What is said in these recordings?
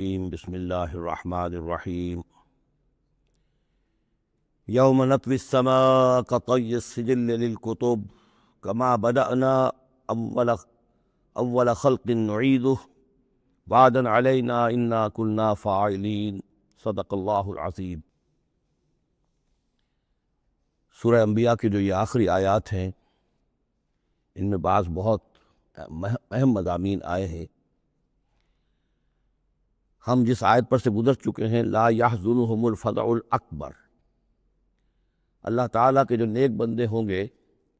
بسم اللہ الرحمن الرحیم یوم نطوی السماء کطی السجل للکتب کما بدأنا اول خلق نعیدہ وعدا علینا انا کنا فاعلین صدق اللہ العظیم۔ سورہ انبیاء کی جو یہ آخری آیات ہیں ان میں بعض بہت اہم مضامین آئے ہیں۔ ہم جس آیت پر سے گزر چکے ہیں لا یحزنہم الفزع الاکبر، اللہ تعالیٰ کے جو نیک بندے ہوں گے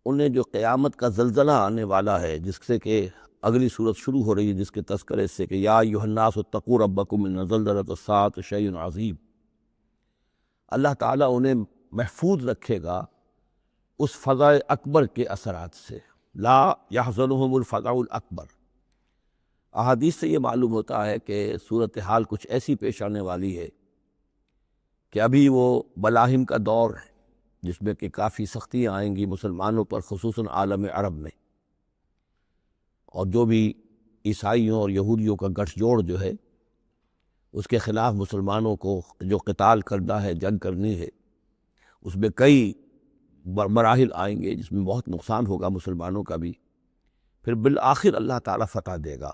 انہیں جو قیامت کا زلزلہ آنے والا ہے، جس سے کہ اگلی صورت شروع ہو رہی ہے جس کے تذکرے سے کہ یا ایھا الناس اتقوا ربکم ان زلزلۃ الساعۃ شیء عظیم، اللہ تعالیٰ انہیں محفوظ رکھے گا اس فزع اکبر کے اثرات سے۔ لا یحزنہم الفزع الاکبر، احادیث سے یہ معلوم ہوتا ہے کہ صورتحال کچھ ایسی پیش آنے والی ہے کہ ابھی وہ ملاحم کا دور ہے جس میں کہ کافی سختیاں آئیں گی مسلمانوں پر، خصوصاً عالم عرب میں، اور جو بھی عیسائیوں اور یہودیوں کا گٹھ جوڑ جو ہے اس کے خلاف مسلمانوں کو جو قتال کرنا ہے، جنگ کرنی ہے، اس میں کئی مراحل آئیں گے جس میں بہت نقصان ہوگا مسلمانوں کا بھی، پھر بالآخر اللہ تعالیٰ فتح دے گا۔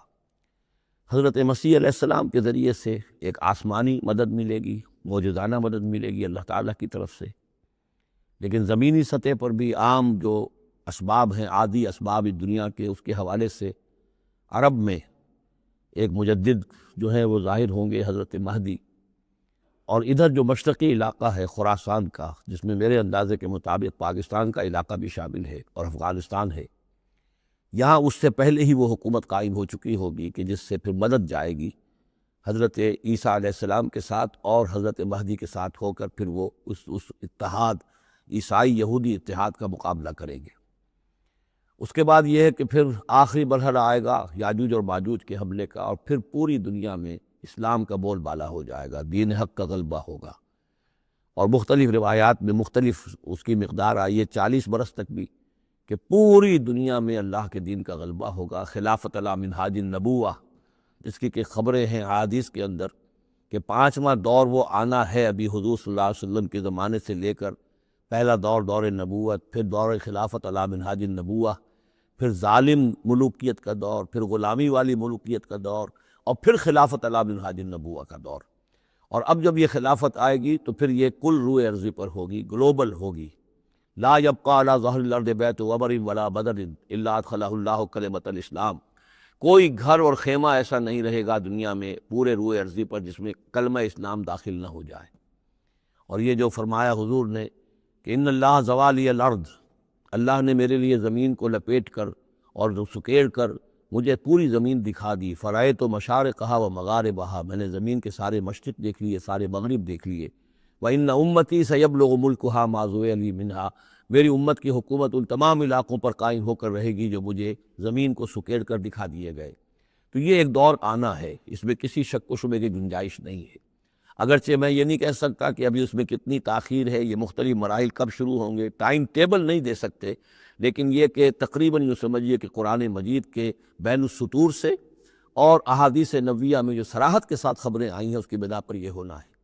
حضرت مسیح علیہ السلام کے ذریعے سے ایک آسمانی مدد ملے گی، معجزانہ مدد ملے گی اللہ تعالیٰ کی طرف سے، لیکن زمینی سطح پر بھی عام جو اسباب ہیں، عادی اسباب دنیا کے، اس کے حوالے سے عرب میں ایک مجدد جو ہے وہ ظاہر ہوں گے، حضرت مہدی، اور ادھر جو مشرقی علاقہ ہے خراسان کا، جس میں میرے اندازے کے مطابق پاکستان کا علاقہ بھی شامل ہے اور افغانستان ہے، یہاں اس سے پہلے ہی وہ حکومت قائم ہو چکی ہوگی کہ جس سے پھر مدد جائے گی حضرت عیسیٰ علیہ السلام کے ساتھ اور حضرت مہدی کے ساتھ ہو کر، پھر وہ اس اتحاد، عیسائی یہودی اتحاد کا مقابلہ کریں گے۔ اس کے بعد یہ ہے کہ پھر آخری مرحلہ آئے گا یاجوج اور ماجوج کے حملے کا، اور پھر پوری دنیا میں اسلام کا بول بالا ہو جائے گا، دین حق کا غلبہ ہوگا، اور مختلف روایات میں مختلف اس کی مقدار آئی ہے، 40 برس تک بھی، کہ پوری دنیا میں اللہ کے دین کا غلبہ ہوگا۔ خلافت علی منہاج النبوہ، جس کی کہ خبریں ہیں احادیث کے اندر کہ 5واں دور وہ آنا ہے ابھی حضور صلی اللہ علیہ وسلم کے زمانے سے لے کر، پہلا دور دور نبوت، پھر دور خلافت علی منہاج النبوہ، پھر ظالم ملوکیت کا دور، پھر غلامی والی ملوکیت کا دور، اور پھر خلافت علی منہاج النبوہ کا دور۔ اور اب جب یہ خلافت آئے گی تو پھر یہ کل روئے ارضی پر ہوگی، گلوبل ہوگی۔ لا یبقى علی ظہر الارض بیت وبر ولا بدر الا ادخلہ اللہ کلمۃ الاسلام، کوئی گھر اور خیمہ ایسا نہیں رہے گا دنیا میں پورے روئے ارضی پر جس میں کلمہ اسلام داخل نہ ہو جائے۔ اور یہ جو فرمایا حضور نے کہ ان اللہ زوالی الارض، اللہ نے میرے لیے زمین کو لپیٹ کر اور سکیڑ کر مجھے پوری زمین دکھا دی، فرائے تو مشارقہا و مغاربہا، میں نے زمین کے سارے مشرق دیکھ لیے، سارے مغرب دیکھ لیے۔ وَإِنَّ أُمَّتِي سَيَبْلُغُ مُلْكُهَا مَا زُوِّيَ لِي مِنْهَا، میری امت کی حکومت ان تمام علاقوں پر قائم ہو کر رہے گی جو مجھے زمین کو سکیڑ کر دکھا دیے گئے۔ تو یہ ایک دور آنا ہے، اس میں کسی شک و شبے کی گنجائش نہیں ہے۔ اگرچہ میں یہ نہیں کہہ سکتا کہ ابھی اس میں کتنی تاخیر ہے، یہ مختلف مراحل کب شروع ہوں گے، ٹائم ٹیبل نہیں دے سکتے، لیکن یہ کہ تقریباً یوں سمجھیے کہ قرآن مجید کے بین السطور سے اور احادیث نبویہ میں جو صراحت کے ساتھ خبریں آئی ہیں اس کی بنا پر یہ ہونا ہے۔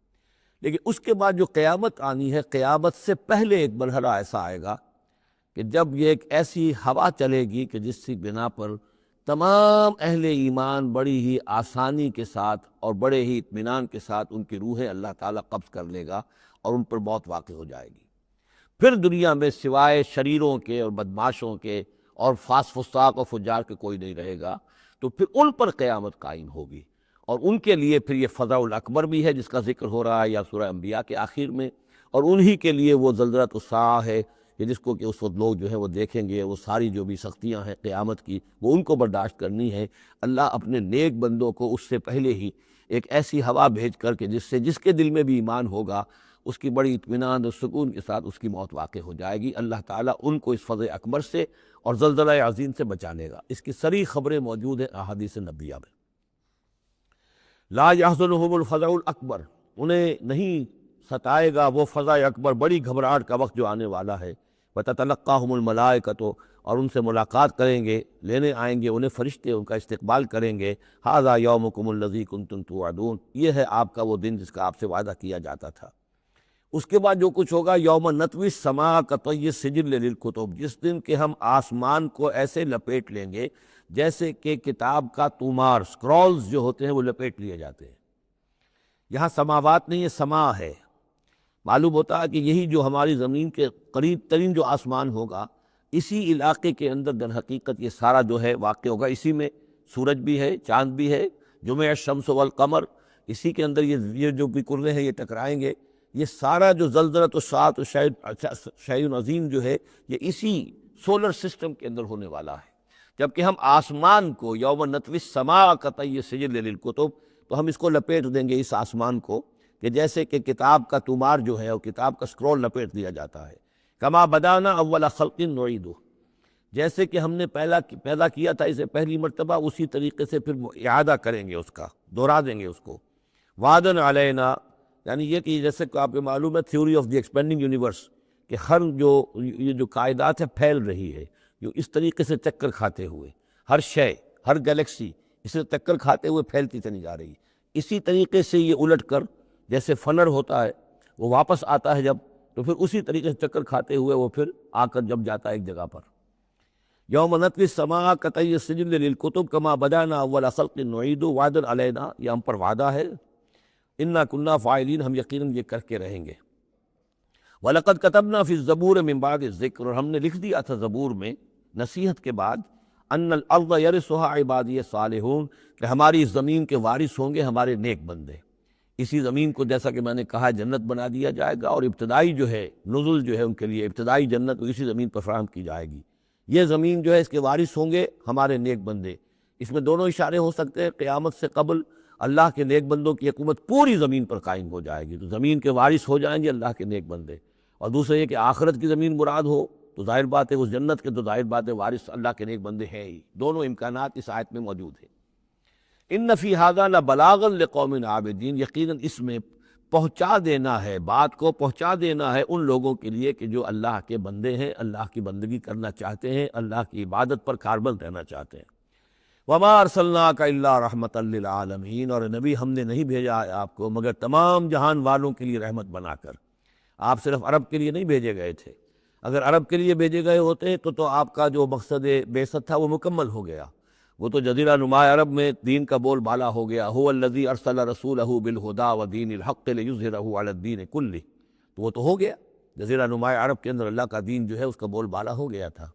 لیکن اس کے بعد جو قیامت آنی ہے، قیامت سے پہلے ایک مرحلہ ایسا آئے گا کہ جب یہ ایک ایسی ہوا چلے گی کہ جس کی بنا پر تمام اہل ایمان بڑی ہی آسانی کے ساتھ اور بڑے ہی اطمینان کے ساتھ ان کی روحیں اللہ تعالیٰ قبض کر لے گا اور ان پر موت واقع ہو جائے گی۔ پھر دنیا میں سوائے شریروں کے اور بدماشوں کے اور فساق و فجار کے کوئی نہیں رہے گا، تو پھر ان پر قیامت قائم ہوگی، اور ان کے لیے پھر یہ فزع الاکبر بھی ہے جس کا ذکر ہو رہا ہے یا سورہ انبیاء کے آخر میں، اور انہی کے لیے وہ زلزلۃ الساعہ ہے کہ جس کو کہ اس وقت لوگ جو ہے وہ دیکھیں گے، وہ ساری جو بھی سختیاں ہیں قیامت کی وہ ان کو برداشت کرنی ہے۔ اللہ اپنے نیک بندوں کو اس سے پہلے ہی ایک ایسی ہوا بھیج کر کے جس کے دل میں بھی ایمان ہوگا اس کی بڑی اطمینان اور سکون کے ساتھ اس کی موت واقع ہو جائے گی۔ اللہ تعالیٰ ان کو اس فزع اکبر سے اور زلزلہ عظیم سے بچا لے گا۔ اس کی صریح خبریں موجود ہیں احادیث نبویہ میں۔ لا یحزنہم الفزع الاکبر، انہیں نہیں ستائے گا وہ فزع اکبر، بڑی گھبراہٹ کا وقت جو آنے والا ہے۔ وتتلقاہم الملائکۃ، اور ان سے ملاقات کریں گے، لینے آئیں گے انہیں فرشتے، ان کا استقبال کریں گے۔ ھذا یومکم الذی کنتم توعدون، یہ ہے آپ کا وہ دن جس کا آپ سے وعدہ کیا جاتا تھا۔ اس کے بعد جو کچھ ہوگا، یوم نطوی السماء کطی السجل للکتب، جس دن کہ ہم آسمان کو ایسے لپیٹ لیں گے جیسے کہ کتاب کا تومار، سکرولز جو ہوتے ہیں وہ لپیٹ لیے جاتے ہیں۔ یہاں سماوات نہیں ہے، سما ہے۔ معلوم ہوتا ہے کہ یہی جو ہماری زمین کے قریب ترین جو آسمان ہوگا، اسی علاقے کے اندر در حقیقت یہ سارا جو ہے واقع ہوگا۔ اسی میں سورج بھی ہے، چاند بھی ہے، جمع الشمس والقمر، اسی کے اندر یہ جو بھی کرے ہیں یہ ٹکرائیں گے۔ یہ سارا جو زلزلۃ الساعۃ شیء عظیم جو ہے، یہ اسی سولر سسٹم کے اندر ہونے والا ہے۔ جبکہ ہم آسمان کو یوم نطوی السماء کطی السجل للکتب، تو ہم اس کو لپیٹ دیں گے، اس آسمان کو، کہ جیسے کہ کتاب کا تومار جو ہے، وہ کتاب کا سکرول لپیٹ دیا جاتا ہے۔ کما بدانا اول خلق نعیدہ، جیسے کہ ہم نے پیدا کیا تھا اسے پہلی مرتبہ، اسی طریقے سے پھر اعادہ کریں گے، اس کا دوہرا دیں گے اس کو۔ وعدن علینا، یعنی یہ کہ جیسے کہ آپ کو معلوم ہے theory of the expanding universe, کہ ہر یہ جو کائنات ہے پھیل رہی ہے، جو اس طریقے سے چکر کھاتے ہوئے، ہر شے، ہر گلیکسی اسے چکر کھاتے ہوئے پھیلتی چلی جا رہی ہے۔ اسی طریقے سے یہ الٹ کر، جیسے فنر ہوتا ہے وہ واپس آتا ہے جب، تو پھر اسی طریقے سے چکر کھاتے ہوئے وہ پھر آ کر جب جاتا ہے ایک جگہ پر۔ یوم نطوی السماء کطی السجل للکتب کما بدانا اول خلق نعیدہ وعدا علینا، یہ ہم پر وعدہ ہے۔ انا کنا فاعلین، ہم یقیناً یہ کر کے رہیں گے۔ وَلَقَدْ كَتَبْنَا فِي الزَّبُورِ مِن بَعْدِ الذِّكْرِ، اور ہم نے لکھ دیا تھا زبور میں نصیحت کے بعد، ان الارض یرثها عبادی الصالحون، کہ ہماری اس زمین کے وارث ہوں گے ہمارے نیک بندے۔ اسی زمین کو جیسا کہ میں نے کہا جنت بنا دیا جائے گا، اور ابتدائی جو ہے نزل جو ہے ان کے لیے ابتدائی جنت اسی زمین پر فراہم کی جائے گی۔ یہ زمین جو ہے اس کے وارث ہوں گے ہمارے نیک بندے۔ اس میں دونوں اشارے ہو سکتے ہیں، قیامت سے قبل اللہ کے نیک بندوں کی حکومت پوری زمین پر قائم ہو جائے گی، تو زمین کے وارث ہو جائیں گے اللہ کے نیک بندے۔ اور دوسرے یہ کہ آخرت کی زمین مراد ہو تو ظاہر بات ہے اس جنت کے تو ظاہر بات ہے وارث اللہ کے نیک بندے ہیں ہی۔ دونوں امکانات اس آیت میں موجود ہیں۔ ان فی ھذا لبلاغا لقوم عابدین، یقیناً اس میں پہنچا دینا ہے، بات کو پہنچا دینا ہے ان لوگوں کے لیے کہ جو اللہ کے بندے ہیں، اللہ کی بندگی کرنا چاہتے ہیں، اللہ کی عبادت پر کاربند رہنا چاہتے ہیں۔ وما ارسلناک الا رحمۃ للعالمین، اور نبی ہم نے نہیں بھیجا ہے آپ کو مگر تمام جہان والوں کے لیے رحمت بنا کر۔ آپ صرف عرب کے لیے نہیں بھیجے گئے تھے، اگر عرب کے لیے بھیجے گئے ہوتے تو آپ کا جو مقصد بعثت تھا وہ مکمل ہو گیا، وہ تو جزیرہ نما عرب میں دین کا بول بالا ہو گیا۔ هو الذی ارسل رسولہ بالہدی ودین الحق لیظہرہ علی الدین کلہ، تو وہ تو ہو گیا، جزیرہ نما عرب کے اندر اللہ کا دین جو ہے اس کا بول بالا ہو گیا تھا۔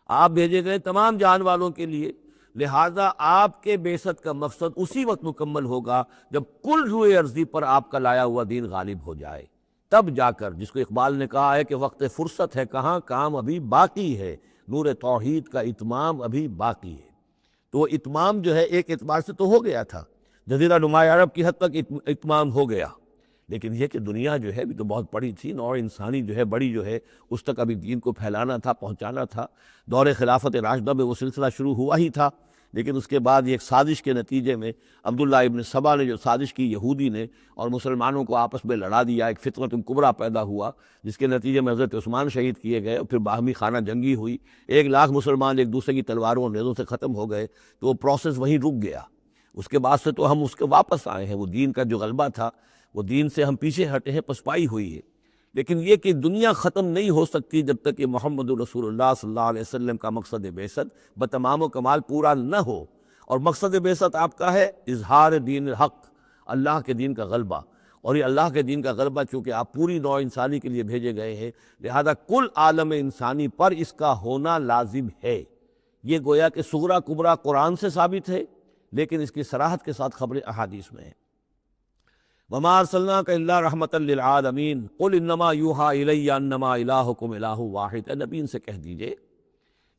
آپ بھیجے گئے تمام جہان والوں کے لیے، لہٰذا آپ کے بعثت کا مقصد اسی وقت مکمل ہوگا جب کل روئے ارضی پر آپ کا لایا ہوا دین غالب ہو جائے، تب جا کر، جس کو اقبال نے کہا ہے کہ وقت فرصت ہے کہاں، کام ابھی باقی ہے، نور توحید کا اتمام ابھی باقی ہے۔ تو وہ اتمام جو ہے ایک اعتبار سے تو ہو گیا تھا، جزیرہ نما عرب کی حد تک اتمام ہو گیا، لیکن یہ کہ دنیا جو ہے ابھی تو بہت بڑی تھی، نوع انسانی جو ہے بڑی جو ہے اس تک ابھی دین کو پھیلانا تھا، پہنچانا تھا۔ دور خلافت راشدہ میں وہ سلسلہ شروع ہوا ہی تھا، لیکن اس کے بعد ایک سازش کے نتیجے میں عبداللہ ابن سبا نے جو سازش کی یہودی نے، اور مسلمانوں کو آپس میں لڑا دیا، ایک فتنۃ کبریٰ پیدا ہوا، جس کے نتیجے میں حضرت عثمان شہید کیے گئے، اور پھر باہمی خانہ جنگی ہوئی، 1,00,000 مسلمان ایک دوسرے کی تلواروں اور نیزوں سے ختم ہو گئے، تو وہ پروسیس وہیں رک گیا۔ اس کے بعد سے تو ہم اس کے واپس آئے ہیں، وہ دین کا جو غلبہ تھا، وہ دین سے ہم پیچھے ہٹے ہیں، پسپائی ہوئی ہے۔ لیکن یہ کہ دنیا ختم نہیں ہو سکتی جب تک کہ محمد رسول اللہ صلی اللہ علیہ وسلم کا مقصد بعثت بتمام و کمال پورا نہ ہو۔ اور مقصد بعثت آپ کا ہے اظہار دین الحق، اللہ کے دین کا غلبہ، اور یہ اللہ کے دین کا غلبہ چونکہ آپ پوری نوع انسانی کے لیے بھیجے گئے ہیں، لہذا کل عالم انسانی پر اس کا ہونا لازم ہے۔ یہ گویا کہ صغریٰ کبریٰ قرآن سے ثابت ہے، لیکن اس کی صراحت کے ساتھ خبر احادیث میں ہیں۔ وما ارسلناک الا رحمۃ للعالمین قل انما یوحی الی انما الہکم الہ واحد، اے نبی ان سے کہہ دیجئے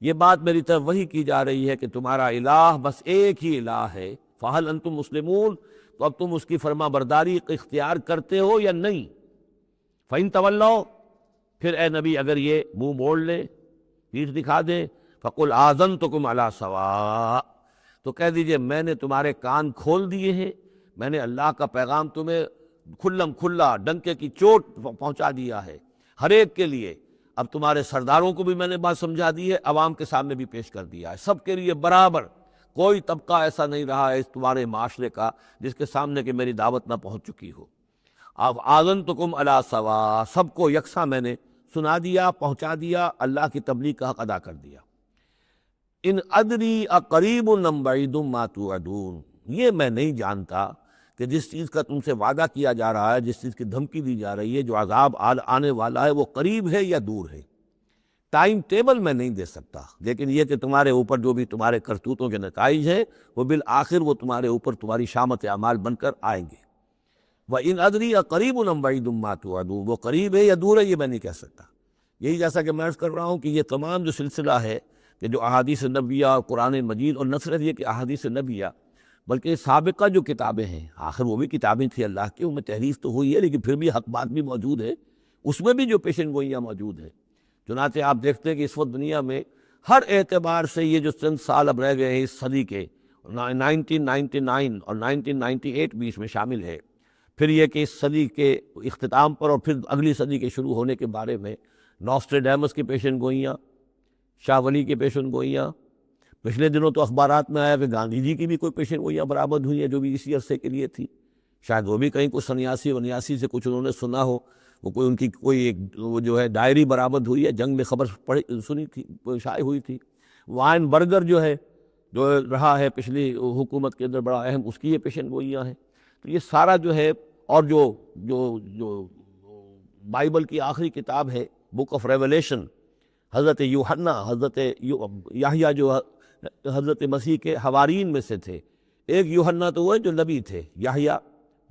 یہ بات میری طرف وہی کی جا رہی ہے کہ تمہارا الہ بس ایک ہی الہ ہے، فہل انتم مسلمون، تو اب تم اس کی فرما برداری اختیار کرتے ہو یا نہیں؟ فإن تولوا، پھر اے نبی اگر یہ منہ موڑ لے، پیٹھ دکھا دے، فقل آذنتکم علی سواء، تو کہہ دیجئے میں نے تمہارے کان کھول دیے ہیں، میں نے اللہ کا پیغام تمہیں کھلم کھلا ڈنکے کی چوٹ پہنچا دیا ہے، ہر ایک کے لیے۔ اب تمہارے سرداروں کو بھی میں نے بات سمجھا دی ہے، عوام کے سامنے بھی پیش کر دیا ہے، سب کے لیے برابر، کوئی طبقہ ایسا نہیں رہا ہے اس تمہارے معاشرے کا جس کے سامنے کہ میری دعوت نہ پہنچ چکی ہو۔ اب آذنتکم علی سوا، سب کو یکساں میں نے سنا دیا، پہنچا دیا، اللہ کی تبلیغ کا حق ادا کر دیا۔ ان ادری اقریب ام بعید ما توعدون، یہ میں نہیں جانتا کہ جس چیز کا تم سے وعدہ کیا جا رہا ہے، جس چیز کی دھمکی دی جا رہی ہے، جو عذاب آنے والا ہے، وہ قریب ہے یا دور ہے۔ ٹائم ٹیبل میں نہیں دے سکتا، لیکن یہ کہ تمہارے اوپر جو بھی تمہارے کرتوتوں کے نتائج ہیں وہ بالآخر وہ تمہارے اوپر تمہاری شامت اعمال بن کر آئیں گے۔ وَإِنْ أَدْرِي أَقَرِيبٌ أَمْ بَعِيدٌ مَا تُوعَدُونَ، وہ قریب ہے یا دور ہے یہ میں نہیں کہہ سکتا۔ یہی جیسا کہ میں عرض کر رہا ہوں کہ یہ تمام جو سلسلہ ہے کہ جو احادیث نبویہ اور قرآن مجید، اور نہ صرف یہ کہ احادیث نبویہ بلکہ سابقہ جو کتابیں ہیں، آخر وہ بھی کتابیں تھیں اللہ کی، ان میں تحریف تو ہوئی ہے لیکن پھر بھی حق بات بھی موجود ہے، اس میں بھی جو پیشن گوئیاں موجود ہیں۔ چنانچہ آپ دیکھتے ہیں کہ اس وقت دنیا میں ہر اعتبار سے یہ جو چند سال اب رہ گئے ہیں اس صدی کے، 1999 اور 1998 بھی اس میں شامل ہے، پھر یہ کہ اس صدی کے اختتام پر اور پھر اگلی صدی کے شروع ہونے کے بارے میں نوسٹریڈیمس کی پیشن گوئیاں، شاہ ولی کی پیشن گوئیاں، پچھلے دنوں تو اخبارات میں آیا کہ گاندھی جی کی بھی کوئی پیشن گوئیاں برآمد ہوئی ہیں جو بھی اسی عرصے کے لیے تھی، شاید وہ بھی کہیں کچھ 89 سے کچھ انہوں نے سنا ہو، وہ کوئی ان کی کوئی ایک وہ جو ہے ڈائری برآمد ہوئی ہے، جنگ میں خبر سنی تھی، شائع ہوئی تھی۔ وائن برگر جو ہے، جو رہا ہے پچھلی حکومت کے اندر بڑا اہم، اس کی یہ پیشن گوئیاں ہیں۔ تو یہ سارا جو ہے، اور جو بائبل کی آخری کتاب ہے بک آف ریولیشن، حضرت یوحنا، حضرت یحییٰ جو حضرت مسیح کے حوارین میں سے تھے، ایک یوحنا تو وہ ہے جو نبی تھے، یحییٰ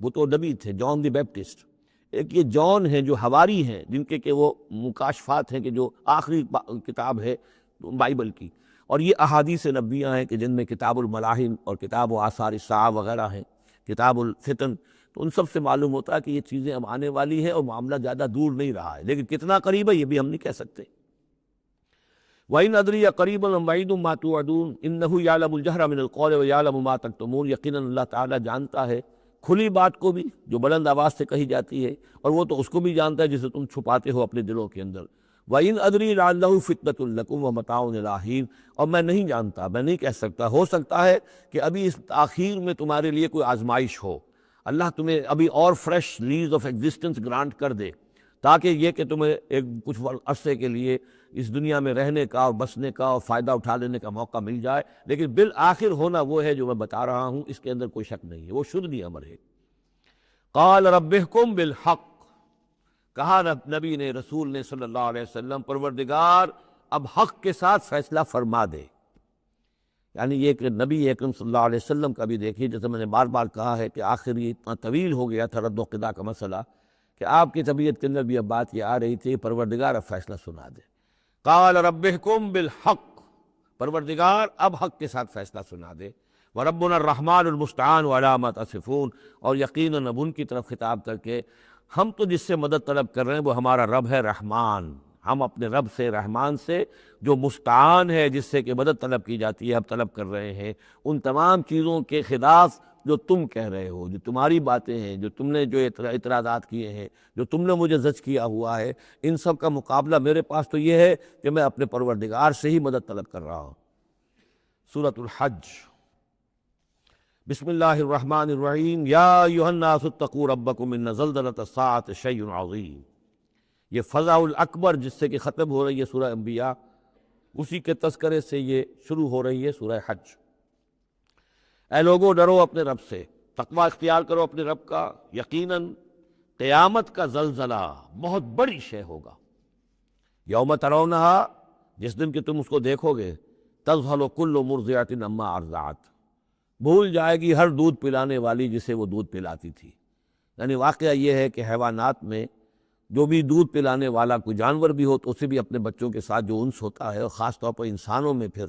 وہ تو نبی تھے، جان دی بیپٹسٹ، ایک یہ جان ہیں جو حواری ہیں، جن کے کہ وہ مکاشفات ہیں کہ جو آخری کتاب ہے بائبل کی، اور یہ احادیث نبویہ ہیں کہ جن میں کتاب الملاحم اور کتاب و آثار الساعہ وغیرہ ہیں، کتاب الفتن، تو ان سب سے معلوم ہوتا ہے کہ یہ چیزیں اب آنے والی ہیں اور معاملہ زیادہ دور نہیں رہا ہے، لیکن کتنا قریب ہے یہ بھی ہم نہیں کہہ سکتے۔ وَإِنْ أَدْرِي أَقَرِيبٌ أَمْ بَعِيدٌ مَا تُوعَدُونَ إِنَّهُ يَعْلَمُ الْجَهْرَ مِنَ الْقَوْلِ وَيَعْلَمُ مَا تَكْتُمُونَ، یقیناً اللہ تعالیٰ جانتا ہے کھلی بات کو بھی جو بلند آواز سے کہی جاتی ہے، اور وہ تو اس کو بھی جانتا ہے جسے تم چھپاتے ہو اپنے دلوں کے اندر۔ وَإِنْ أَدْرِي لَعَلَّهُ فِتْنَةٌ لَكُمْ وَمَتَاعٌ إِلَىٰ حِينٍ، اور میں نہیں جانتا، میں نہیں کہہ سکتا، ہو سکتا ہے کہ ابھی اس تاخیر میں تمہارے لیے کوئی آزمائش ہو، اللہ تمہیں ابھی اور fresh lease of existence grant کر دے، تاکہ یہ کہ تمہیں ایک کچھ عرصے کے لیے اس دنیا میں رہنے کا اور بسنے کا اور فائدہ اٹھا لینے کا موقع مل جائے، لیکن بالآخر ہونا وہ ہے جو میں بتا رہا ہوں، اس کے اندر کوئی شک نہیں ہے، وہ شدنی امر ہے۔ قال رب احکم بالحق، کہا نبی نے، رسول نے صلی اللہ علیہ وسلم، پروردگار اب حق کے ساتھ فیصلہ فرما دے۔ یعنی یہ کہ نبی اکرم صلی اللہ علیہ وسلم کا بھی دیکھیے، جیسے میں نے بار بار کہا ہے کہ آخر یہ اتنا طویل ہو گیا تھا رد و قضا کا مسئلہ کہ آپ کی طبیعت کے اندر بھی اب بات یہ آ رہی تھی، پروردگار اب فیصلہ سنا دے۔ قال رب احکم بالحق، پروردگار اب حق کے ساتھ فیصلہ سنا دے۔ وربنا الرحمن المستعان علی ما تصفون، اور یقیناً اب ان کی طرف خطاب کر کے، ہم تو جس سے مدد طلب کر رہے ہیں وہ ہمارا رب ہے رحمان، ہم اپنے رب سے، رحمان سے، جو مستعان ہے، جس سے کہ مدد طلب کی جاتی ہے، ہم طلب کر رہے ہیں ان تمام چیزوں کے خلاف جو تم کہہ رہے ہو، جو تمہاری باتیں ہیں، جو تم نے جو اعتراضات کیے ہیں، جو تم نے مجھے زج کیا ہوا ہے، ان سب کا مقابلہ میرے پاس تو یہ ہے کہ میں اپنے پروردگار سے ہی مدد طلب کر رہا ہوں۔ سورۃ الحج، بسم اللہ الرحمن الرحیم، یا ایھا الناس اتقوا ربکم ان زلزلۃ الساعۃ شیء عظیم، یہ فزع الاکبر جس سے کہ ختم ہو رہی ہے سورہ انبیاء، اسی کے تذکرے سے یہ شروع ہو رہی ہے سورہ حج۔ اے لوگو ڈرو اپنے رب سے، تقوی اختیار کرو اپنے رب کا، یقیناً قیامت کا زلزلہ بہت بڑی شے ہوگا۔ یوم ترونہا، جس دن کہ تم اس کو دیکھو گے، تذہل کل مرضعۃ عما ارضعت، بھول جائے گی ہر دودھ پلانے والی جسے وہ دودھ پلاتی تھی۔ یعنی واقعہ یہ ہے کہ حیوانات میں جو بھی دودھ پلانے والا کوئی جانور بھی ہو تو اسے بھی اپنے بچوں کے ساتھ جو انس ہوتا ہے، اور خاص طور پر انسانوں میں پھر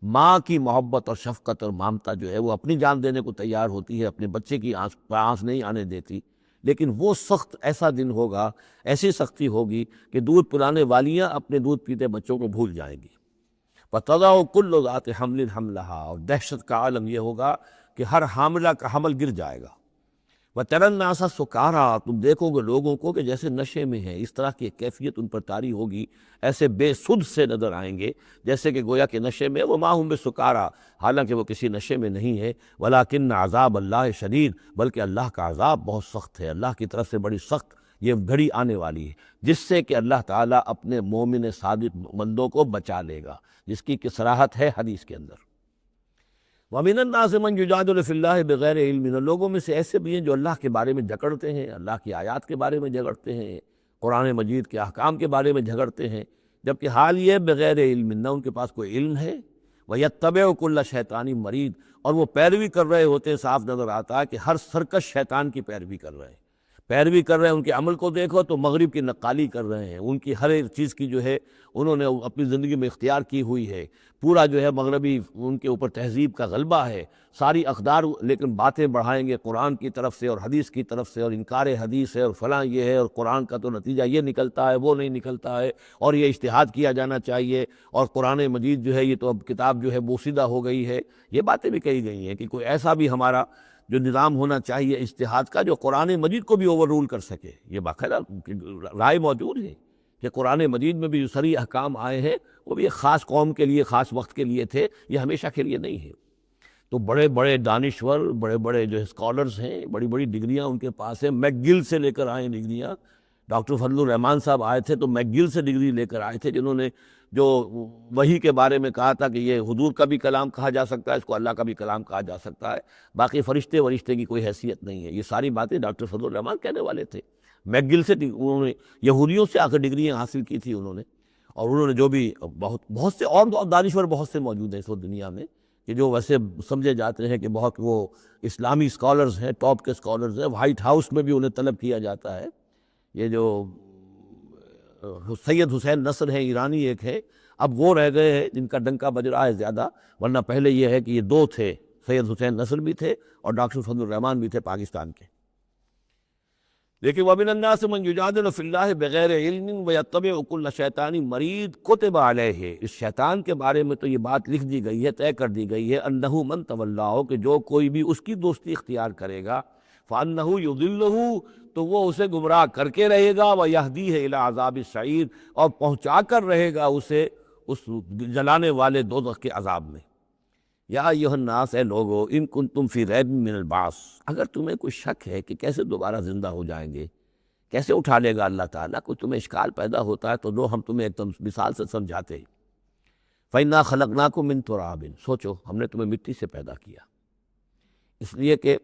ماں کی محبت اور شفقت اور مامتا جو ہے وہ اپنی جان دینے کو تیار ہوتی ہے، اپنے بچے کی آنس نہیں آنے دیتی، لیکن وہ سخت ایسا دن ہوگا، ایسی سختی ہوگی کہ دودھ پلانے والیاں اپنے دودھ پیتے بچوں کو بھول جائیں گی۔ وَتَضَعُ كُلُّ ذَاتِ حَمْلٍ حَمْلَهَا، اور دہشت کا عالم یہ ہوگا کہ ہر حاملہ کا حمل گر جائے گا۔ وَتَرَى النَّاسَ سُكَارَىٰ، تم دیکھو گے لوگوں کو کہ جیسے نشے میں ہیں، اس طرح کی ایک کیفیت ان پر طاری ہوگی، ایسے بے سدھ سے نظر آئیں گے جیسے کہ گویا کہ نشے میں، وَمَا هُم بِسُكَارَىٰ، حالانکہ وہ کسی نشے میں نہیں ہے، وَلَٰكِنَّ عَذَابَ اللَّهِ شَدِيدٌ، بلکہ اللہ کا عذاب بہت سخت ہے، اللہ کی طرف سے بڑی سخت یہ گھڑی آنے والی ہے، جس سے کہ اللہ تعالیٰ اپنے مومن صادق بندوں کو بچا لے گا، جس کی کہ صراحت ہے حدیث کے اندر۔ وَمِنَ النَّاسِ مَن يُجَادِلُ فِي اللَّهِ بِغَيْرِ عِلْمٍ، لوگوں میں سے ایسے بھی ہیں جو اللہ کے بارے میں جھگڑتے ہیں، اللہ کی آیات کے بارے میں جھگڑتے ہیں، قرآن مجید کے احکام کے بارے میں جھگڑتے ہیں، جبکہ حال یہ بغیر علم، نہ ان کے پاس کوئی علم ہے، وَيَتَّبِعُ كُلَّ شَيْطَانٍ مَرِيدٍ، اور وہ پیروی کر رہے ہوتے ہیں، صاف نظر آتا ہے کہ ہر سرکش شیطان کی پیروی کر رہے ہیں، ان کے عمل کو دیکھو تو مغرب کی نقالی کر رہے ہیں، ان کی ہر ایک چیز کی جو ہے انہوں نے اپنی زندگی میں اختیار کی ہوئی ہے، پورا جو ہے مغربی ان کے اوپر تہذیب کا غلبہ ہے، ساری اقدار، لیکن باتیں بڑھائیں گے قرآن کی طرف سے اور حدیث کی طرف سے، اور انکار حدیث ہے اور فلاں یہ ہے، اور قرآن کا تو نتیجہ یہ نکلتا ہے، وہ نہیں نکلتا ہے، اور یہ اجتہاد کیا جانا چاہیے، اور قرآن مجید جو ہے یہ تو اب کتاب جو ہے بوسیدہ ہو گئی ہے، یہ باتیں بھی کہی گئی ہیں کہ کوئی ایسا بھی ہمارا جو نظام ہونا چاہیے اجتہاد کا جو قرآن مجید کو بھی اوور رول کر سکے، یہ باقاعدہ رائے موجود ہے کہ قرآن مجید میں بھی جو صریح احکام آئے ہیں وہ بھی ایک خاص قوم کے لیے، خاص وقت کے لیے تھے، یہ ہمیشہ کے لیے نہیں ہے۔ تو بڑے بڑے دانشور، بڑے بڑے جو اسکالرز ہیں، بڑی بڑی ڈگریاں ان کے پاس ہیں، میک گل سے لے کر آئے ڈگریاں، ڈاکٹر فضل الرحمان صاحب آئے تھے تو میک گل سے ڈگری لے کر آئے تھے، جنہوں نے جو وحی کے بارے میں کہا تھا کہ یہ حضور کا بھی کلام کہا جا سکتا ہے، اس کو اللہ کا بھی کلام کہا جا سکتا ہے، باقی فرشتے کی کوئی حیثیت نہیں ہے، یہ ساری باتیں ڈاکٹر فضل الرحمان کہنے والے تھے۔ میک گل سے انہوں نے یہودیوں سے آ کر ڈگریاں حاصل کی تھی انہوں نے، اور انہوں نے جو بھی بہت سے اور دانشور بہت سے موجود ہیں اس وقت دنیا میں کہ جو ویسے سمجھے جاتے ہیں کہ بہت وہ اسلامی اسکالرز ہیں، ٹاپ کے اسکالرز ہیں، وائٹ ہاؤس میں بھی انہیں طلب کیا جاتا ہے۔ یہ جو سید حسین نصر ہیں ایرانی ایک ہے، اب وہ رہ گئے ہیں جن کا ڈنکا بج رہا ہے زیادہ، ورنہ پہلے یہ ہے کہ یہ دو تھے، سید حسین نصر بھی تھے اور ڈاکٹر فضل الرحمان بھی تھے پاکستان کے۔ لیکن وَمِنَ النَّاسِ مَن يُجَادِلُ فِي اللَّهِ بِغَيْرِ عِلْمٍ وَيَتَّبِعُ كُلَّ شَيْطَانٍ مَرِيدٍ كُتِبَ عَلَيْهِ، اس شیطان کے بارے میں تو یہ بات لکھ دی گئی ہے، طے کر دی گئی ہے، أَنَّهُ مَن تَوَلَّاهُ، کہ جو کوئی بھی اس کی دوستی اختیار کرے گا، فَأَنَّهُ يُضِلُّهُ، تو وہ اسے گمراہ کر کے رہے گا، وَيَهْدِيهِ إِلَىٰ عَذَابِ السَّعِيرِ، اور پہنچا کر رہے گا اسے اس جلانے والے دوزخ کے عذاب میں۔ یا ایھا الناس، اے لوگو، ان کنتم فی ریب من البعث، اگر تمہیں کوئی شک ہے کہ کیسے دوبارہ زندہ ہو جائیں گے، کیسے اٹھا لے گا اللہ تعالیٰ، کوئی تمہیں اشکال پیدا ہوتا ہے تو دو ہم تمہیں ایک مثال سے سمجھاتے ہیں۔ فَإِنَّا خَلَقْنَاكُم مِّن تُرَابٍ، سوچو ہم نے تمہیں مٹی سے پیدا کیا، اس لیے کہ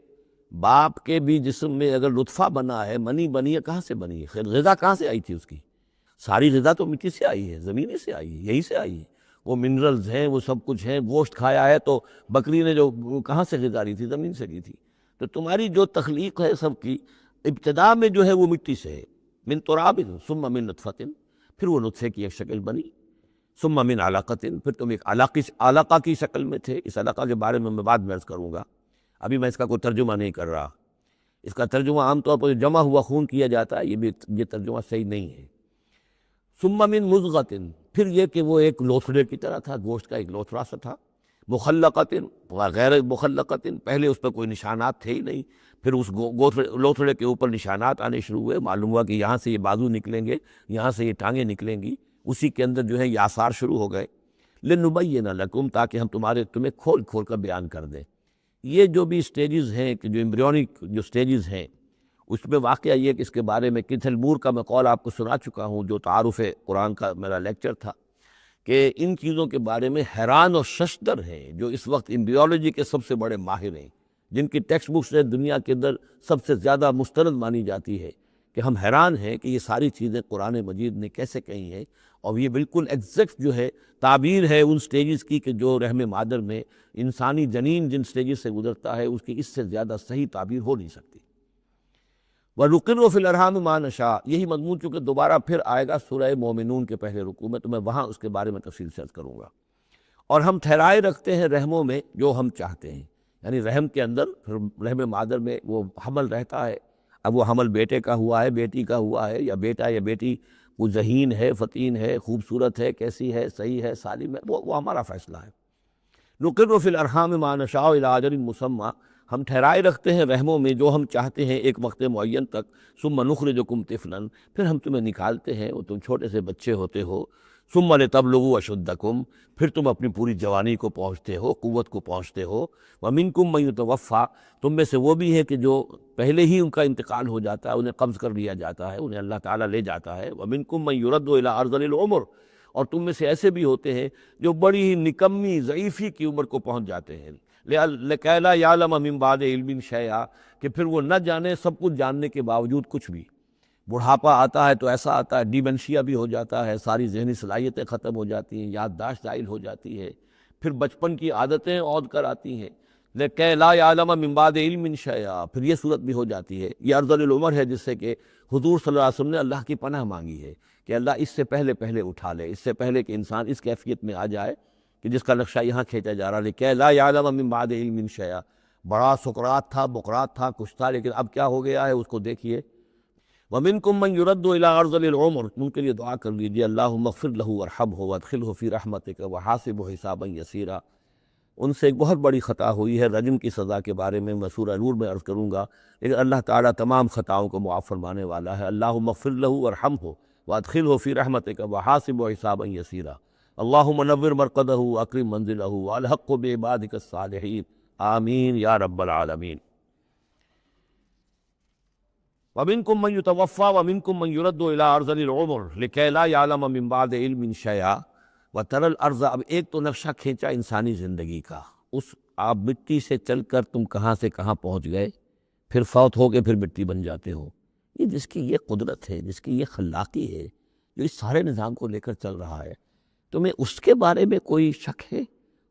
باپ کے بھی جسم میں اگر لطفہ بنا ہے، منی بنی ہے، کہاں سے بنی ہے؟ خیر غذا کہاں سے آئی تھی اس کی؟ ساری غذا تو مٹی سے آئی ہے، زمین سے آئی ہے، یہی سے آئی ہے، وہ منرلز ہیں، وہ سب کچھ ہیں، گوشت کھایا ہے تو بکری نے جو کہاں سے غذا لی تھی؟ زمین سے لی تھی۔ تو تمہاری جو تخلیق ہے سب کی ابتدا میں جو ہے وہ مٹی سے ہے، من تراب ثم من نطفۃ، پھر وہ نطفے کی ایک شکل بنی، ثم من علقۃ، پھر تم ایک علقہ کی شکل میں تھے۔ اس علقہ کے بارے میں بعد میں عرض کروں گا، ابھی میں اس کا کوئی ترجمہ نہیں کر رہا، اس کا ترجمہ عام طور پر جمع ہوا خون کیا جاتا ہے، یہ ترجمہ صحیح نہیں ہے۔ ثم من مضغۃ، پھر یہ کہ وہ ایک لوتھڑے کی طرح تھا، گوشت کا ایک لوتھڑا سا تھا، مخلقۃ غیر مخلقۃ، پہلے اس پر کوئی نشانات تھے ہی نہیں، پھر اس لوتھڑے کے اوپر نشانات آنے شروع ہوئے، معلوم ہوا کہ یہاں سے یہ بازو نکلیں گے، یہاں سے یہ ٹانگیں نکلیں گی، اسی کے اندر جو ہے یہ آثار شروع ہو گئے۔ لنبین لکم، تاکہ ہم تمہیں کھول کھول کر بیان کر دیں۔ یہ جو بھی سٹیجز ہیں کہ جو ایمبریونک جو سٹیجز ہیں، اس میں واقعہ یہ کہ اس کے بارے میں کتھل مور کا میں قول آپ کو سنا چکا ہوں، جو تعارف قرآن کا میرا لیکچر تھا، کہ ان چیزوں کے بارے میں حیران اور ششدر ہیں جو اس وقت ایمبریولوجی کے سب سے بڑے ماہر ہیں، جن کی ٹیکسٹ بکس دنیا کے اندر سب سے زیادہ مستند مانی جاتی ہے، کہ ہم حیران ہیں کہ یہ ساری چیزیں قرآن مجید نے کیسے کہی ہیں، اور یہ بالکل ایگزیکٹ جو ہے تعبیر ہے ان سٹیجز کی کہ جو رحم مادر میں انسانی جنین جن سٹیجز سے گزرتا ہے اس کی اس سے زیادہ صحیح تعبیر ہو نہیں سکتی۔ وَنُقِرُّ فِي الْأَرْحَامِ مَا نَشَاءُ، یہی مضمون چونکہ دوبارہ پھر آئے گا سورہ مومنون کے پہلے رکوع میں، تو میں وہاں اس کے بارے میں تفصیل سے عرض کروں گا۔ اور ہم ٹھہرائے رکھتے ہیں رحموں میں جو ہم چاہتے ہیں، یعنی رحم کے اندر پھر رحم مادر میں وہ حمل رہتا ہے، اب وہ حمل بیٹے کا ہوا ہے، بیٹی کا ہوا ہے، یا بیٹا یا بیٹی وہ ذہین ہے، فتین ہے، خوبصورت ہے، کیسی ہے، صحیح ہے، سالم ہے، وہ ہمارا فیصلہ ہے۔ نُقِرُّ فِي الْأَرْحَامِ مَا نَشَاءُ إِلَىٰ أَجَلٍ مُّسَمًّى، ہم ٹھہرائے رکھتے ہیں رحموں میں جو ہم چاہتے ہیں ایک وقت معین تک، ثم نخرجکم طفلا، پھر ہم تمہیں نکالتے ہیں، وہ تم چھوٹے سے بچے ہوتے ہو، ثم لتبلغوا اشدکم، پھر تم اپنی پوری جوانی کو پہنچتے ہو، قوت کو پہنچتے ہو، ومنکم من یتوفیٰ، تم میں سے وہ بھی ہے کہ جو پہلے ہی ان کا انتقال ہو جاتا ہے، انہیں قبض کر لیا جاتا ہے، انہیں اللہ تعالیٰ لے جاتا ہے، ومنکم من یرد الی ارذل العمر، اور تم میں سے ایسے بھی ہوتے ہیں جو بڑی ہی نکمی ضعیفی کی عمر کو پہنچ جاتے ہیں، لکیٰ لا یعلم من بعد علم شیئا، کہ پھر وہ نہ جانے سب کچھ جاننے کے باوجود کچھ بھی۔ بڑھاپا آتا ہے تو ایسا آتا ہے، ڈیمنشیا بھی ہو جاتا ہے، ساری ذہنی صلاحیتیں ختم ہو جاتی ہیں، یادداشت زائل ہو جاتی ہے، پھر بچپن کی عادتیں عود کر آتی ہیں، لکیٰ لا یعلم من بعد علم شیئا، پھر یہ صورت بھی ہو جاتی ہے۔ یہ ارذل العمر ہے جس سے کہ حضور صلی اللہ علیہ وسلم نے اللہ کی پناہ مانگی ہے کہ اللہ اس سے پہلے اٹھا لے، اس سے پہلے کہ انسان اس کیفیت میں آ جائے کہ جس کا نقشہ یہاں کھینچا جا رہا ہے، لکیٰ لا یعلم من بعد علم شیئا۔ بڑا سقراط تھا، بقراط تھا، کچھ تھا، لیکن اب کیا ہو گیا ہے اس کو دیکھیے۔ وَمِنْكُمْ مَنْ يُرَدُّ إِلَىٰ أَرْذَلِ الْعُمُرِ، ان کے لیے دعا کر لیجیے، اللہم اغفر لہ وارحمہ وادخلہ فی رحمتک وحاسبہ حسابا یسیرا۔ ان سے ایک بہت بڑی خطا ہوئی ہے، رجم کی سزا کے بارے میں میں سورہ نور میں عرض کروں گا، لیکن اللہ تعالیٰ تمام خطاؤں کو معاف فرمانے والا ہے۔ اللہم اغفر لہ وارحمہ وادخلہ فی رحمتک وحاسبہ حسابا یسیرا، اللہم نور مرقدہ واکرم منزلہ والحقہ بعبادک الصالحین، آمین یا رب العالمین۔ وَمِنْكُمْ مَنْ يُتَوَفَّىٰ وَمِنْكُمْ مَنْ يُرَدُّ إِلَىٰ أَرْذَلِ الْعُمُرِ لِكَيْ لَا يَعْلَمَ مِن بَعْدِ عِلْمٍ شَيْئًا وَتَرَى الْأَرْضَ۔ اب ایک تو نقشہ کھینچا انسانی زندگی کا، اس آپ مٹی سے چل کر تم کہاں سے کہاں پہنچ گئے، پھر فوت ہو کے پھر مٹی بن جاتے ہو۔ یہ جس کی یہ قدرت ہے، جس کی یہ خلاقی ہے، جو اس سارے نظام کو لے کر چل رہا ہے، تمہیں اس کے بارے میں کوئی شک ہے؟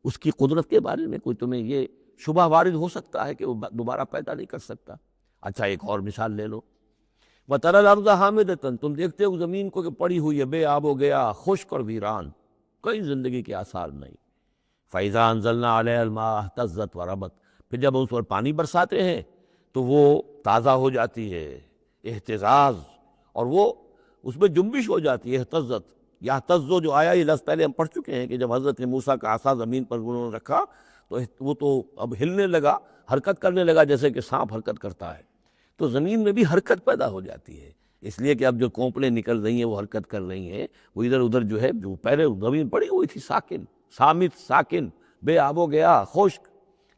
اس کی قدرت کے بارے میں کوئی تمہیں یہ شبہ وارد ہو سکتا ہے کہ وہ دوبارہ پیدا نہیں کر سکتا؟ اچھا ایک اور مثال لے لو، وَتَرَى الْأَرْضَ حَامِدَةً، تم دیکھتے ہو زمین کو کہ پڑی ہوئی ہے، بے آب و گیا، خشک اور ویران، کوئی زندگی کے آثار نہیں۔ فَإِذَا أَنزَلْنَا عَلَيْهَا الْمَاءَ اهْتَزَّتْ وَرَبَتْ، پھر جب اس پر پانی برساتے ہیں تو وہ تازہ ہو جاتی ہے، اہتزاز، اور وہ اس میں جنبش ہو جاتی ہے، اہتزت۔ یہتزو جو آیا یہ لفظ پہلے ہم پڑھ چکے ہیں کہ جب حضرت موسیٰ کا عصا زمین پر انہوں نے رکھا تو وہ تو اب ہلنے لگا، حرکت کرنے لگا، جیسے کہ سانپ حرکت کرتا ہے، تو زمین میں بھی حرکت پیدا ہو جاتی ہے، اس لیے کہ اب جو کونپلیں نکل رہی ہیں وہ حرکت کر رہی ہیں، وہ ادھر ادھر جو ہے، جو پہلے زمین پڑی ہوئی تھی ساکن، صامت، ساکن، بے آب و گیا، خشک،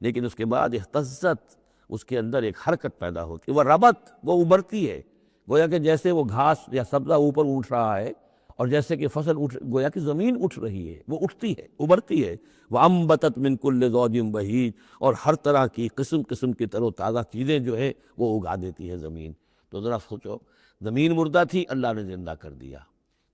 لیکن اس کے بعد اہتزت، اس کے اندر ایک حرکت پیدا ہوتی ہے، وہ ربت، وہ ابھرتی ہے، گویا کہ جیسے وہ گھاس یا سبزہ اوپر اٹھ رہا ہے، اور جیسے کہ فصل گویا کہ زمین اٹھ رہی ہے، وہ اٹھتی ہے، ابھرتی ہے، وَأَنبَتَتْ مِن كُلِّ زَوْجٍ بَهِيجٍ، اور ہر طرح کی قسم قسم کی تر و تازہ چیزیں جو ہے وہ اگا دیتی ہے زمین۔ تو ذرا سوچو، زمین مردہ تھی، اللہ نے زندہ کر دیا۔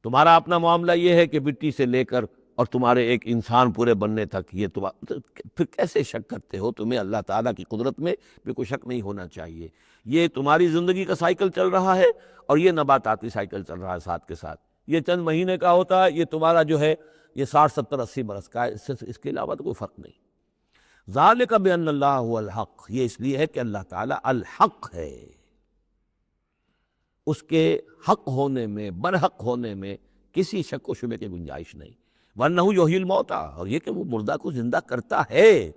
تمہارا اپنا معاملہ یہ ہے کہ مٹی سے لے کر اور تمہارے ایک انسان پورے بننے تک، یہ پھر کیسے شک کرتے ہو؟ تمہیں اللہ تعالیٰ کی قدرت میں بھی کوئی شک نہیں ہونا چاہیے۔ یہ تمہاری زندگی کا سائیکل چل رہا ہے، اور یہ نباتاتی سائیکل چل رہا ہے ساتھ کے ساتھ، یہ چند مہینے کا ہوتا ہے، یہ تمہارا جو ہے یہ 60 70 80 برس کا ہے، اس کے علاوہ تو کوئی فرق نہیں۔ ذالک بان اللہ هو الحق، یہ اس لیے ہے کہ اللہ تعالیٰ الحق ہے، اس کے حق ہونے میں، برحق ہونے میں کسی شک و شبے کی گنجائش نہیں۔ وَأَنَّهُ يُحْيِي الْمَوْتَىٰ، اور یہ کہ وہ مردہ کو زندہ کرتا ہے،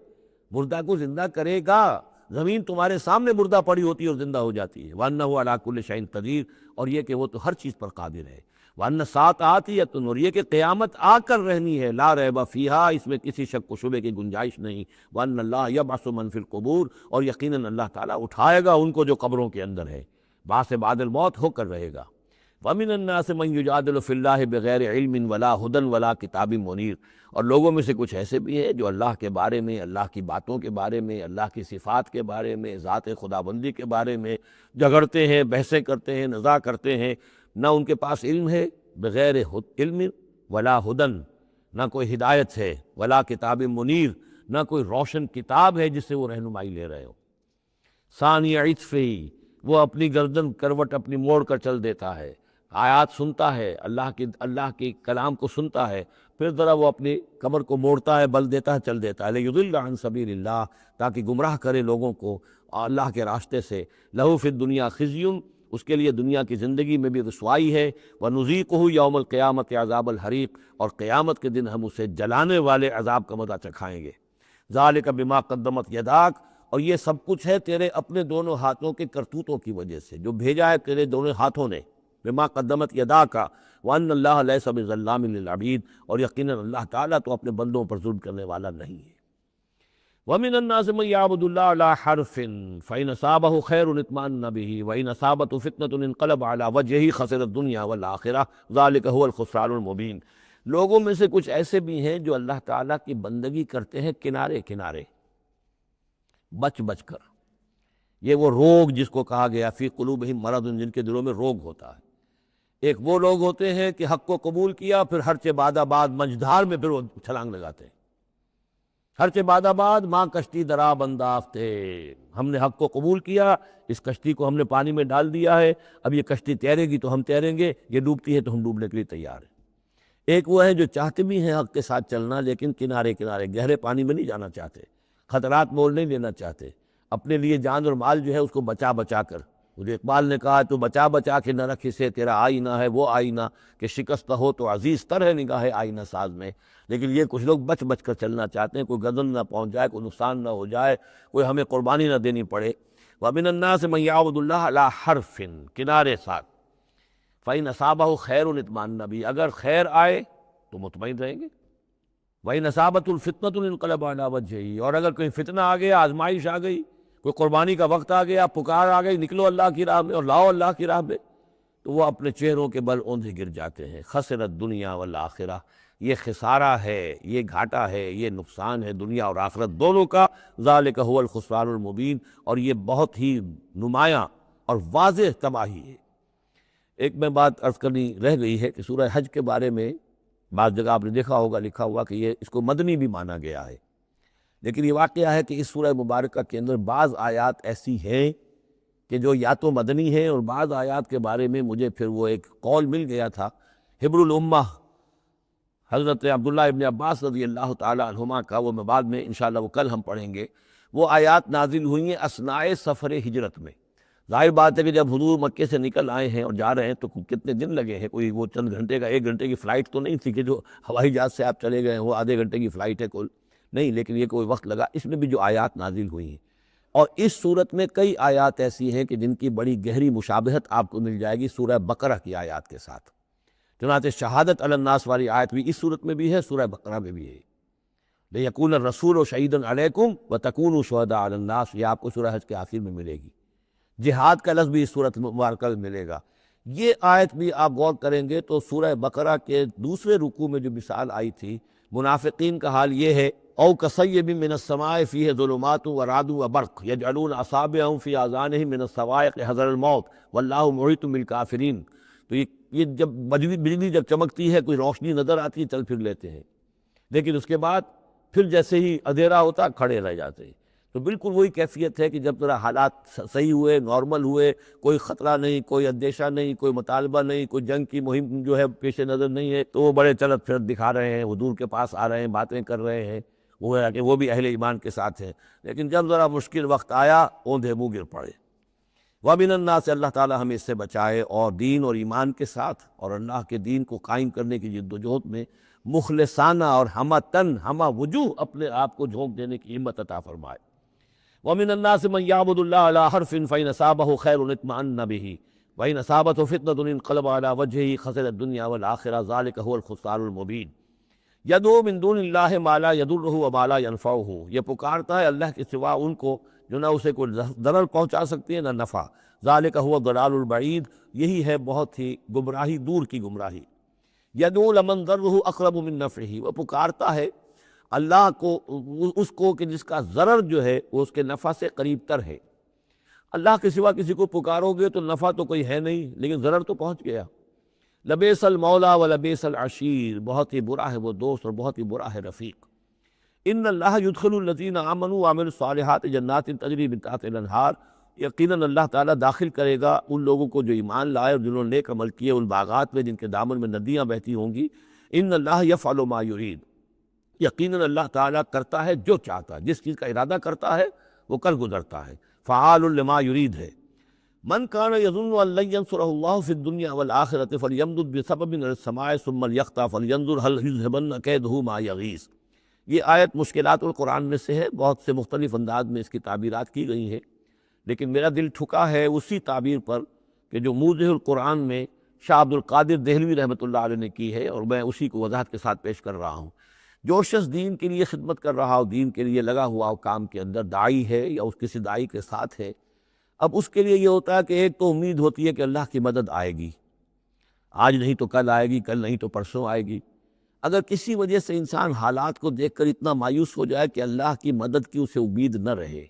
مردہ کو زندہ کرے گا۔ زمین تمہارے سامنے مردہ پڑی ہوتی ہے اور زندہ ہو جاتی ہے۔ وَأَنَّهُ عَلَىٰ كُلِّ شَيْءٍ قَدِيرٌ، اور یہ کہ وہ تو ہر چیز پر قادر ہے۔ وَأَنَّ السَّاعَةَ آتِيَةٌ، اور یہ کہ قیامت آ کر رہنی ہے، لا ریب فیہا، اس میں کسی شک و شبے کی گنجائش نہیں۔ وَأَنَّ اللَّهَ يَبْعَثُ مَن فِي الْقُبُورِ، اور یقیناً اللہ تعالیٰ اٹھائے گا ان کو جو قبروں کے اندر ہے، بعث بعد الموت ہو کر رہے گا۔ وَمِنَ النَّاسِ مَن يُجَادِلُ فِي اللَّهِ بِغَيْرِ عِلْمٍ وَلَا هُدًى وَلَا كِتَابٍ مُنِيرٍ، اور لوگوں میں سے کچھ ایسے بھی ہیں جو اللہ کے بارے میں، اللہ کی باتوں کے بارے میں، اللہ کی صفات کے بارے میں، ذات خداوندی کے بارے میں جھگڑتے ہیں، بحثیں کرتے ہیں، نزاع کرتے ہیں، نہ ان کے پاس علم ہے، بغیر علم ولا ہدن، نہ کوئی ہدایت ہے، ولا کتاب منیر، نہ کوئی روشن کتاب ہے جس سے وہ رہنمائی لے رہے ہو۔ ثانی عطفی، وہ اپنی گردن کروٹ اپنی موڑ کر چل دیتا ہے، آیات سنتا ہے، اللہ کی کلام کو سنتا ہے، پھر ذرا وہ اپنی کمر کو موڑتا ہے، بل دیتا ہے، چل دیتا ہے، لیضل عن سبیل اللہ، تاکہ گمراہ کرے لوگوں کو اللہ کے راستے سے۔ لہ فی الدنیا خزی، اس کے لیے دنیا کی زندگی میں بھی رسوائی ہے، وَنُذِيقُهُ يَوْمَ الْقِيَامَةِ عَذَابَ الْحَرِيقِ، اور قیامت کے دن ہم اسے جلانے والے عذاب کا مزہ چکھائیں گے۔ ذَلِكَ بِمَا قَدَّمَتْ يَدَاكَ، اور یہ سب کچھ ہے تیرے اپنے دونوں ہاتھوں کے کرتوتوں کی وجہ سے، جو بھیجا ہے تیرے دونوں ہاتھوں نے، بما قدمت یداک وان اللہ لیس بظلام للعبید، اور یقیناً اللہ تعالیٰ تو اپنے بندوں پر ظلم کرنے والا نہیں ہے۔ وَمِنَ النَّاسِ مَن يَعْبُدُ اللَّهَ عَلَىٰ حَرْفٍ فَإِنْ أَصَابَهُ خَيْرٌ اطْمَأَنَّ بِهِ وَإِنْ أَصَابَتْهُ فِتْنَةٌ انقلب عَلَىٰ وَجْهِهِ خَسِرَ الدُّنْيَا وَالْآخِرَةَ ذَلِكَ هُوَ الْخُسْرَانُ الْمُبِينُ۔ لوگوں میں سے کچھ ایسے بھی ہیں جو اللہ تعالیٰ کی بندگی کرتے ہیں کنارے کنارے، بچ بچ کر۔ یہ وہ روگ جس کو کہا گیا فی قلوبہم مرض، جن کے دلوں میں روگ ہوتا ہے۔ ایک وہ لوگ ہوتے ہیں کہ حق کو قبول کیا، پھر ہر چہ بعد آباد منجدھار میں پھر وہ چھلانگ لگاتے ہیں۔ ہر چہ بعد آباد ماں کشتی درا بندافتے، ہم نے حق کو قبول کیا، اس کشتی کو ہم نے پانی میں ڈال دیا ہے، اب یہ کشتی تیرے گی تو ہم تیریں گے، یہ ڈوبتی ہے تو ہم ڈوبنے کے لیے تیار ہیں۔ ایک وہ ہے جو چاہتے بھی ہیں حق کے ساتھ چلنا، لیکن کنارے کنارے گہرے پانی میں نہیں جانا چاہتے، خطرات مول نہیں لینا چاہتے، اپنے لیے جان اور مال جو ہے اس کو بچا بچا کر۔ مجھے اقبال نے کہا تو بچا بچا کے نہ رکھ اسے، تیرا آئینہ ہے وہ آئینہ کہ شکست ہو تو عزیز تر ہے نگاہ آئینہ ساز میں۔ لیکن یہ کچھ لوگ بچ بچ کر چلنا چاہتے ہیں، کوئی گردن نہ پہنچ جائے، کوئی نقصان نہ ہو جائے، کوئی ہمیں قربانی نہ دینی پڑے۔ وَمِنَ النَّاسِ مَن يَعْبُدُ اللَّهَ عَلَىٰ حَرْفٍ، کنارے ساتھ۔ فَإِنْ أَصَابَهُ خَيْرٌ اطْمَأَنَّ بِهِ، اگر خیر آئے تو مطمئن رہیں گے۔ وَإِنْ أَصَابَتْهُ الْفِتْنَةُ انقلب عَلَىٰ وَجْهِهِ، اور اگر کوئی فتنہ آ گیا، آزمائش آ گئی، کوئی قربانی کا وقت آ گیا، پکار آ گئی، نکلو اللہ کی راہ میں اور لاؤ اللہ کی راہ میں، تو وہ اپنے چہروں کے بل اوندھے گر جاتے ہیں۔ خسرت دنیا والآخرہ، یہ خسارہ ہے، یہ گھاٹا ہے، یہ نقصان ہے دنیا اور آخرت دونوں کا۔ ذالک هو الخسران المبین، اور یہ بہت ہی نمایاں اور واضح تباہی ہے۔ ایک میں بات عرض کرنی رہ گئی ہے کہ سورہ حج کے بارے میں بعض جگہ آپ نے دیکھا ہوگا لکھا ہوا کہ یہ اس کو مدنی بھی مانا گیا ہے، لیکن یہ واقعہ ہے کہ اس سورہ مبارکہ کے اندر بعض آیات ایسی ہیں کہ جو یا تو مدنی ہیں، اور بعض آیات کے بارے میں مجھے پھر وہ ایک قول مل گیا تھا حبر الامہ حضرت عبداللہ ابن عباس رضی اللہ تعالی عنہما کا، وہ میں بعد میں انشاءاللہ وہ کل ہم پڑھیں گے۔ وہ آیات نازل ہوئی ہیں اثناء سفر ہجرت میں۔ ظاہر بات ہے کہ جب حضور مکے سے نکل آئے ہیں اور جا رہے ہیں تو کتنے دن لگے ہیں، کوئی وہ چند گھنٹے کا 1 گھنٹے کی فلائٹ تو نہیں تھی کہ جو ہوائی جہاز سے آپ چلے گئے وہ آدھے گھنٹے کی فلائٹ ہے کل، نہیں، لیکن یہ کوئی وقت لگا۔ اس میں بھی جو آیات نازل ہوئی ہیں، اور اس صورت میں کئی آیات ایسی ہیں کہ جن کی بڑی گہری مشابہت آپ کو مل جائے گی سورہ بقرہ کی آیات کے ساتھ۔ چنانچہ شہادت علی الناس والی آیت بھی اس صورت میں بھی ہے، سورہ بقرہ میں بھی ہے۔ لِیَکُونَ الرَّسُولُ شَہِیدًا عَلَیکُم وَتَکُونُوا شُہَدَاءَ عَلی النَّاس، یہ آپ کو سورہ حج کے آخر میں ملے گی۔ جہاد کا لفظ بھی اس صورت مبارکہ میں ملے گا۔ یہ آیت بھی آپ غور کریں گے تو سورہ بقرہ کے دوسرے رکوع میں جو مثال آئی تھی، منافقین کا حال یہ ہے، او کصیب من السماء فیہ ظلمات ورعد وبرق یجعلون اصابعهم فی آذانہم من الصواعق حذر الموت واللہ محیط بالکافرین۔ تو یہ جب بجلی جب چمکتی ہے، کوئی روشنی نظر آتی ہے، چل پھر لیتے ہیں، لیکن اس کے بعد پھر جیسے ہی اندھیرا ہوتا کھڑے رہ جاتے ہیں۔ تو بالکل وہی کیفیت ہے کہ جب ذرا حالات صحیح ہوئے، نارمل ہوئے، کوئی خطرہ نہیں، کوئی اندیشہ نہیں، کوئی مطالبہ نہیں، کوئی جنگ کی مہم جو ہے پیش نظر نہیں ہے، تو وہ بڑے چلت پھرت دکھا رہے ہیں، حضور کے پاس آ رہے ہیں، باتیں کر رہے ہیں، وہ ہے کہ وہ بھی اہل ایمان کے ساتھ ہیں۔ لیکن جب ذرا مشکل وقت آیا، اوندھے منہ گر پڑے۔ وَمِنَ النَّاسِ، اللہ تعالی ہمیں اس سے بچائے، اور دین اور ایمان کے ساتھ اور اللہ کے دین کو قائم کرنے کی جد و جہد میں مخلصانہ اور ہمہ تن ہمہ وجوہ اپنے آپ کو جھونک دینے کی ہمت عطا فرمائے۔ وَمِنَ النَّاسِ مَن يَعْبُدُ اللَّهَ عَلَىٰ حَرْفٍ فَإِنْ أَصَابَهُ خَيْرٌ اطْمَأَنَّ بِهِ وَإِنْ أَصَابَتْهُ فِتْنَةٌ انقلب عَلَىٰ وَجْهِهِ خَسِرَ الدُّنْيَا وَالْآخِرَةَ ذَلِكَ هُوَ الْخُسْرَانُ الْمُبِينُ۔ يَدْعُو مِن دُونِ اللَّهِ مَا لَا يَضُرُّهُ وَمَا لَا يَنفَعُهُ، یہ پکارتا ہے اللہ کے سوا ان کو جو نہ اسے کوئی ضرر پہنچا سکتی ہے نہ نفع۔ ذَلِكَ هُوَ الضَّلَالُ الْبَعِيدُ، یہی ہے بہت ہی گمراہی دور کی گمراہی۔ يَدْعُو لَمَن ضَرُّهُ أَقْرَبُ مِن نَفْعِهِ، وہ پکارتا ہے اللہ کو، اس کو کہ جس کا ضرر جو ہے وہ اس کے نفع سے قریب تر ہے۔ اللہ کے سوا کسی کو پکارو گے تو نفع تو کوئی ہے نہیں، لیکن ضرر تو پہنچ گیا۔ لبیس المولا و لبیس العشیر، بہت ہی برا ہے وہ دوست اور بہت ہی برا ہے رفیق۔ ان اللہ يدخل الذین آمنوا وعملوا الصالحات جنات تجری من تحتها الانہار، یقیناً اللہ تعالیٰ داخل کرے گا ان لوگوں کو جو ایمان لائے اور جنہوں نے نیک عمل کیے ان باغات میں جن کے دامن میں ندیاں بہتی ہوں گی۔ ان اللہ یفعل ما یرید، یقیناً اللہ تعالیٰ کرتا ہے جو چاہتا ہے، جس چیز کا ارادہ کرتا ہے وہ کر گزرتا ہے، فعال لما یرید ہے۔ من کان یظن ان لن ینصرہ اللہ فی الدنیا والآخرۃ فلیمدد بسبب الى السماء ثم لیقطع فلینظر هل یذهبن کیدہ ما یغیظ۔ یہ آیت مشکلات القرآن میں سے ہے، بہت سے مختلف انداز میں اس کی تعبیرات کی گئی ہیں، لیکن میرا دل ٹھکا ہے اسی تعبیر پر کہ جو موضح القرآن میں شاہ عبد القادر دہلوی رحمۃ اللہ علیہ نے کی ہے، اور میں اسی کو وضاحت کے ساتھ پیش کر رہا ہوں۔ جو شخص دین کے لیے خدمت کر رہا ہو، دین کے لیے لگا ہوا ہو، کام کے اندر داعی ہے یا اس کسی داعی کے ساتھ ہے، اب اس کے لیے یہ ہوتا ہے کہ ایک تو امید ہوتی ہے کہ اللہ کی مدد آئے گی، آج نہیں تو کل آئے گی، کل نہیں تو پرسوں آئے گی۔ اگر کسی وجہ سے انسان حالات کو دیکھ کر اتنا مایوس ہو جائے کہ اللہ کی مدد کی اسے امید نہ رہے،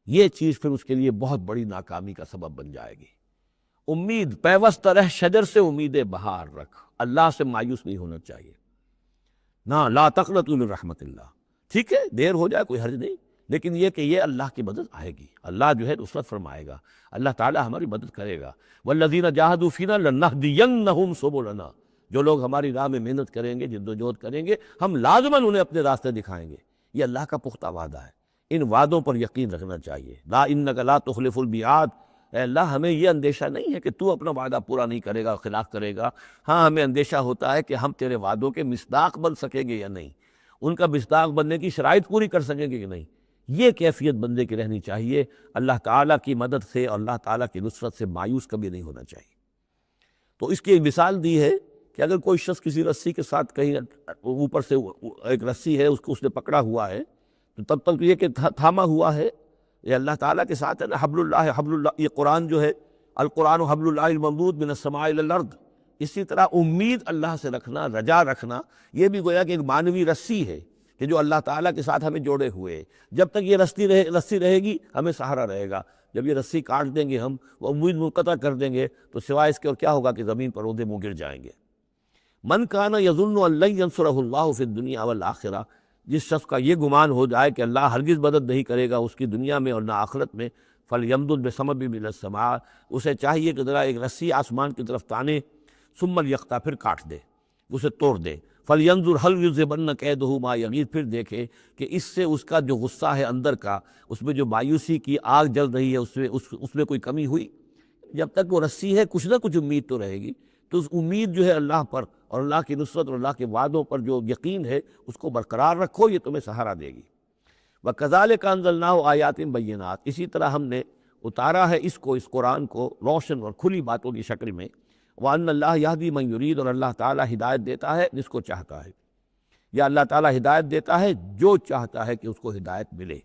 یہ چیز پھر اس کے لیے بہت بڑی ناکامی کا سبب بن جائے گی۔ امید پیوست رہ شجر سے امید بہار رکھ، اللہ سے مایوس نہیں ہونا چاہیے۔ نہ لا تقنطوا من رحمت اللہ، ٹھیک ہے دیر ہو جائے کوئی حرج نہیں، لیکن یہ کہ یہ اللہ کی مدد آئے گی، اللہ جو ہے نصرت فرمائے گا، اللہ تعالی ہماری مدد کرے گا۔ والذین جاہدوا فینا لنہدینہم سبلنا، جو لوگ ہماری راہ میں محنت کریں گے، جدوجہد کریں گے، ہم لازماً انہیں اپنے راستے دکھائیں گے۔ یہ اللہ کا پختہ وعدہ ہے، ان وعدوں پر یقین رکھنا چاہیے۔ لا انک لا تخلف المیعاد، اے اللہ ہمیں یہ اندیشہ نہیں ہے کہ تو اپنا وعدہ پورا نہیں کرے گا، خلاف کرے گا، ہاں ہمیں اندیشہ ہوتا ہے کہ ہم تیرے وعدوں کے مصداق بن سکیں گے یا نہیں، ان کا مصداق بننے کی شرائط پوری کر سکیں گے کہ نہیں۔ یہ کیفیت بندے کی رہنی چاہیے، اللہ تعالیٰ کی مدد سے اور اللہ تعالیٰ کی نصرت سے مایوس کبھی نہیں ہونا چاہیے۔ تو اس کی ایک مثال دی ہے کہ اگر کوئی شخص کسی رسی کے ساتھ کہیں اوپر سے ایک رسی ہے اس کو اس نے پکڑا ہوا ہے، تو تب تک یہ کہ تھاما ہوا ہے، یہ اللہ تعالیٰ کے ساتھ ہے نا، حبل اللہ حبل اللہ، یہ قرآن جو ہے القرآن حبل اللہ الممدود من السماء الی الارض، اسی طرح امید اللہ سے رکھنا، رجا رکھنا، یہ بھی گویا کہ ایک معنوی رسی ہے کہ جو اللہ تعالیٰ کے ساتھ ہمیں جوڑے ہوئے ہے۔ جب تک یہ رسی رہے گی ہمیں سہارا رہے گا، جب یہ رسی کاٹ دیں گے ہم، وہ امید منقطع کر دیں گے، تو سوائے اس کے اور کیا ہوگا کہ زمین پر اودے منہ گر جائیں گے۔ من کان یظن ان لن ینصرہ اللہ فی الدنیا والآخرہ، جس شخص کا یہ گمان ہو جائے کہ اللہ ہرگز مدد نہیں کرے گا اس کی دنیا میں اور نہ آخرت میں، فلیمدد بسبب من السماء، اسے چاہیے کہ ذرا ایک رسی آسمان کی طرف تانے، ثم لیقطع، پھر کاٹ دے، اسے توڑ دے، فلینظر هل یذهبن کیدہ ما یغیظ، پھر دیکھے کہ اس سے اس کا جو غصہ ہے اندر کا، اس میں جو مایوسی کی آگ جل رہی ہے اس میں کوئی کمی ہوئی۔ جب تک وہ رسی ہے کچھ نہ کچھ امید تو رہے گی، تو اس امید جو ہے اللہ پر اور اللہ کی نصرت اور اللہ کے وعدوں پر جو یقین ہے اس کو برقرار رکھو، یہ تمہیں سہارا دے گی۔ وَكَذَلِكَ أَنزَلْنَاهُ آيَاتٍ بَيِّنَاتٍ، اسی طرح ہم نے اتارا ہے اس قرآن کو روشن اور کھلی باتوں کی شکل میں۔ وَأَنَّ اللَّهَ يَهْدِي مَن يُرِيدُ، اور اللہ تعالیٰ ہدایت دیتا ہے جس کو چاہتا ہے، یا اللہ تعالیٰ ہدایت دیتا ہے جو چاہتا ہے کہ اس کو ہدایت ملے۔